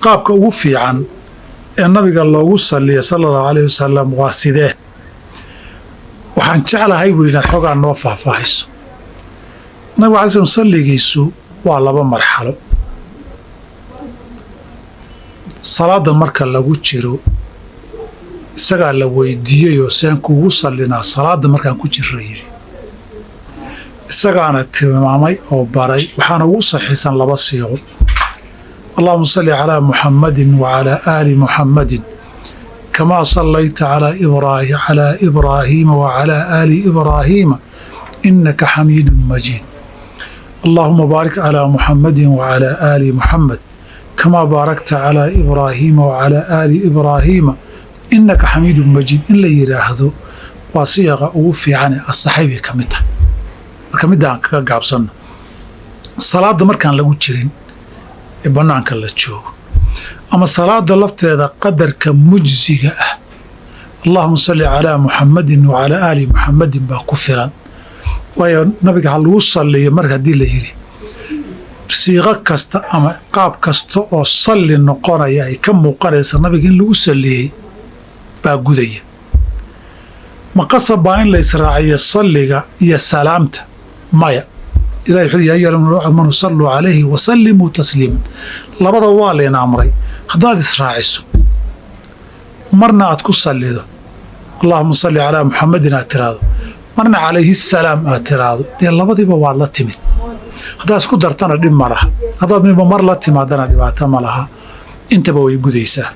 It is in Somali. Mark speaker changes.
Speaker 1: qaabka ugu fiican ee nabiga loogu salliya sallallahu alayhi wasallam waa sidee waxaan jeclahay buu inaad xogaa noo faahfaahiso nabiga calaih salaam salligiisu waa laba marxalo salaada marka lagu jiro isagaa la weydiiyeyoo seen kuugu sallinaa salaada markaan ku jirra yidhi isagaana tilmaamay oo baray waxaana ugu saxiisan laba siiqo allahuma salli calaa muxammadin wacalaa aali muxammadin kamaa sallayta calaa ibraahiima wacalaa aali ibraahiima innaka xamiidun majiid allahuma baarik calaa muxammadin wacalaa aali muxammed kamaa baarakta calaa ibraahiima wacalaa aali ibraahiima innaka xamiidun majiid in la yidhaahdo waa siiqa ugu fiicane asaxay bay ka mid tahay marka middaan kaga gaabsanno salaadda markaan lagu jirin ee bannaanka la joogo ama salaada lafteeda qadarka mujsiga ah allahuma salli calaa muxammadin wacalaa aali muxammadin baa ku filan waayo nabiga ha lagu salliyo marka haddii la yidhi siiqo kasta ama qaab kasta oo salli noqonaya ay ka muuqanaysa nabiga in lagu salliyey baa gudaya maqasab baa in la israaciyo salliga iyo salaamta maya ilahi wuxuu ya ayuha alladhiina aamanuu salluu calayhi wa sallimuu tasliiman labada waa layna amray haddaad israaciso marna aad ku sallido allahuma salli calaa muxammadin aad tiraahdo marna calayhi salaam aad tiraahdo dee labadiiba waad la timid haddaad isku dartana dhib ma laha haddaad midba mar la timaadana dhibaato ma laha intaba way gudaysaa